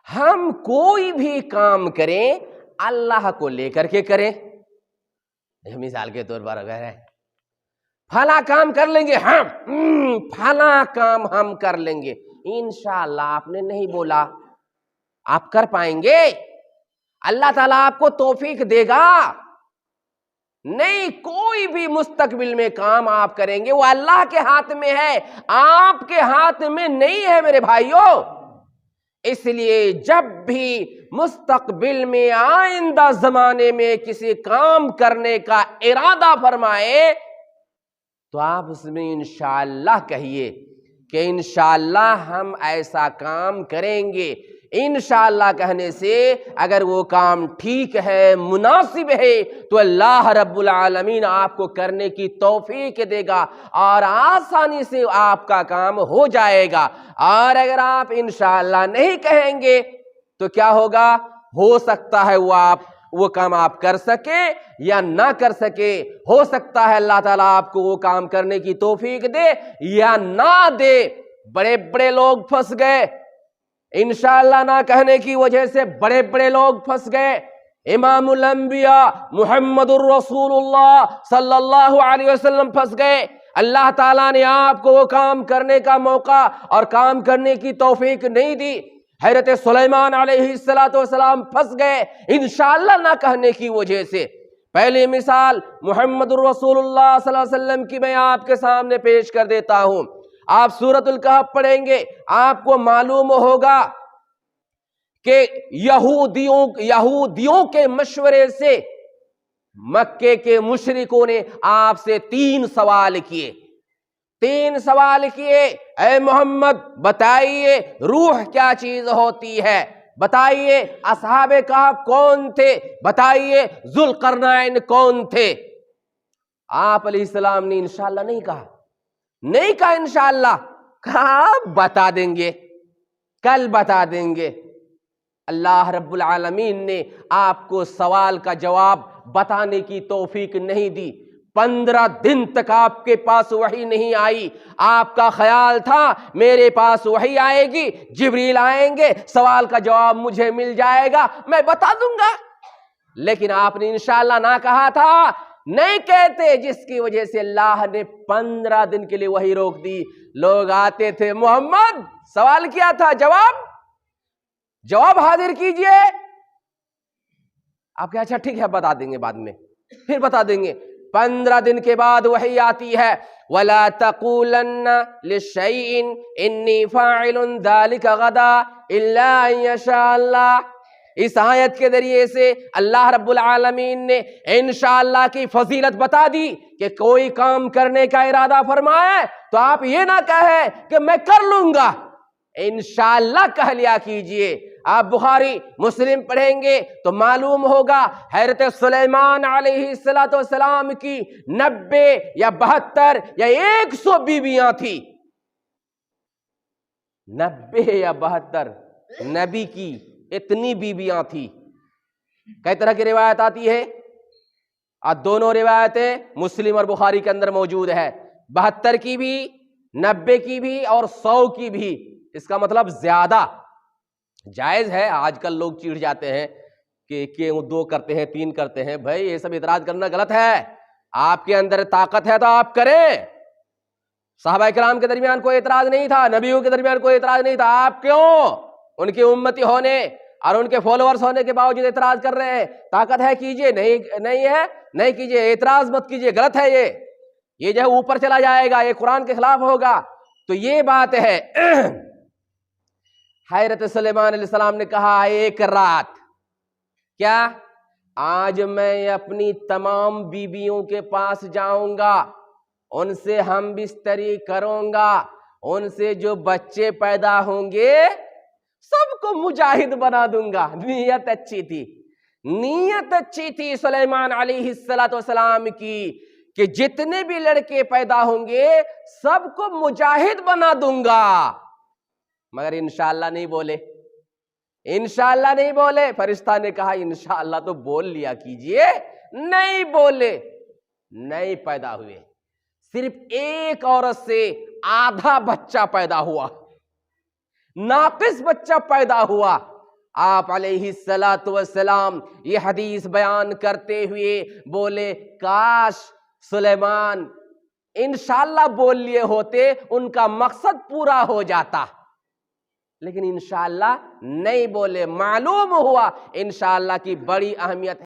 ہم کوئی بھی کام کریں اللہ کو لے کر کے کریں. مثال کے طور پر اگر ہے فلاں کام کر لیں گے ہم، فلاں کام ہم کر لیں گے، انشاءاللہ آپ نے نہیں بولا، آپ کر پائیں گے؟ اللہ تعالیٰ آپ کو توفیق دے گا نہیں. کوئی بھی مستقبل میں کام آپ کریں گے وہ اللہ کے ہاتھ میں ہے، آپ کے ہاتھ میں نہیں ہے میرے بھائیوں. اس لیے جب بھی مستقبل میں آئندہ زمانے میں کسی کام کرنے کا ارادہ فرمائے تو آپ اس میں انشاءاللہ کہیے کہ انشاءاللہ ہم ایسا کام کریں گے. انشاءاللہ کہنے سے اگر وہ کام ٹھیک ہے، مناسب ہے، تو اللہ رب العالمین آپ کو کرنے کی توفیق دے گا اور آسانی سے آپ کا کام ہو جائے گا. اور اگر آپ انشاءاللہ نہیں کہیں گے تو کیا ہوگا؟ ہو سکتا ہے وہ کام آپ کر سکے یا نہ کر سکے. ہو سکتا ہے اللہ تعالیٰ آپ کو وہ کام کرنے کی توفیق دے یا نہ دے. بڑے بڑے لوگ پھنس گئے انشاءاللہ نہ کہنے کی وجہ سے، بڑے بڑے لوگ پھنس گئے. امام الانبیاء محمد الرسول اللہ صلی اللہ علیہ وسلم پھنس گئے. اللہ تعالیٰ نے آپ کو وہ کام کرنے کا موقع اور کام کرنے کی توفیق نہیں دی. حضرت سلیمان علیہ السلام پھنس گئے انشاءاللہ نہ کہنے کی وجہ سے. پہلی مثال محمد الرسول اللہ صلی اللہ علیہ وسلم کی میں آپ کے سامنے پیش کر دیتا ہوں. آپ سورۃ الکہف پڑھیں گے، آپ کو معلوم ہوگا کہ یہودیوں کے مشورے سے مکے کے مشرکوں نے آپ سے 3 سوال کیے. 3 سوال کیے، اے محمد بتائیے روح کیا چیز ہوتی ہے، بتائیے اصحاب کہف کون تھے، بتائیے ذوالقرنین کون تھے. آپ علیہ السلام نے انشاءاللہ نہیں کہا انشاءاللہ، کہا بتا دیں گے، کل بتا دیں گے. اللہ رب العالمین نے آپ کو سوال کا جواب بتانے کی توفیق نہیں دی. 15 دن تک آپ کے پاس وحی نہیں آئی. آپ کا خیال تھا میرے پاس وحی آئے گی، جبریل آئیں گے، سوال کا جواب مجھے مل جائے گا، میں بتا دوں گا. لیکن آپ نے انشاءاللہ نہ کہا تھا، نہیں کہتے، جس کی وجہ سے اللہ نے 15 دن کے لیے وحی روک دی. لوگ آتے تھے، محمد سوال کیا تھا، جواب حاضر کیجئے. آپ کہا اچھا ٹھیک ہے بتا دیں گے، بعد میں پھر بتا دیں گے. 15 دن کے بعد وحی آتی ہے، وَلَا تَقُولَنَّ لِشَيْءٍ إِنِّي فَاعِلٌ ذَلِكَ غَدًا إِلَّا أَن يَشَاءَ اللَّهُ. اس آیت کے ذریعے سے اللہ رب العالمین نے انشاءاللہ کی فضیلت بتا دی کہ کوئی کام کرنے کا ارادہ فرمائے تو آپ یہ نہ کہیں کہ میں کر لوں گا، انشاءاللہ کہہ لیا کیجئے. آپ بخاری مسلم پڑھیں گے تو معلوم ہوگا حضرت سلیمان علیہ السلام کی 90 یا 72 یا 100 بیویاں تھی. 90 یا 72 نبی کی اتنی بیویاں تھی. کئی طرح کی روایت آتی ہے اور دونوں روایتیں مسلم اور بخاری کے اندر موجود ہے. 72 کی بھی، 90 کی بھی اور 100 کی بھی. اس کا مطلب زیادہ جائز ہے. آج کل لوگ چڑھ جاتے ہیں کہ 2 کرتے ہیں 3 کرتے ہیں. بھائی یہ سب اعتراض کرنا غلط ہے. آپ کے اندر طاقت ہے تو آپ کریں. صحابہ کرام کے درمیان کوئی اعتراض نہیں تھا، نبیوں کے درمیان کوئی اعتراض نہیں تھا. آپ کیوں ان کی امتی ہونے اور ان کے فالوورز ہونے کے باوجود اعتراض کر رہے ہیں؟ طاقت ہے کیجئے، نہیں ہے نہیں کیجئے. اعتراض مت کیجئے، غلط ہے. یہ جو ہے اوپر چلا جائے گا، یہ قرآن کے خلاف ہوگا. تو یہ بات ہے. حضرت سلیمان علیہ السلام نے کہا ایک رات، کیا آج میں اپنی تمام بیویوں کے پاس جاؤں گا، ان سے ہم بستری کروں گا، ان سے جو بچے پیدا ہوں گے سب کو مجاہد بنا دوں گا. نیت اچھی تھی سلیمان علیہ السلام کی کہ جتنے بھی لڑکے پیدا ہوں گے سب کو مجاہد بنا دوں گا. مگر انشاءاللہ نہیں بولے. فرشتہ نے کہا انشاءاللہ تو بول لیا کیجئے. نہیں بولے، نہیں پیدا ہوئے. صرف ایک عورت سے آدھا بچہ پیدا ہوا، ناقص بچہ پیدا ہوا. آپ علیہ الصلاۃ والسلام یہ حدیث بیان کرتے ہوئے بولے کاش سلیمان انشاءاللہ بول لیے ہوتے ان کا مقصد پورا ہو جاتا، لیکن انشاءاللہ نہیں بولے۔ معلوم ہوا انشاءاللہ کی بڑی اہمیت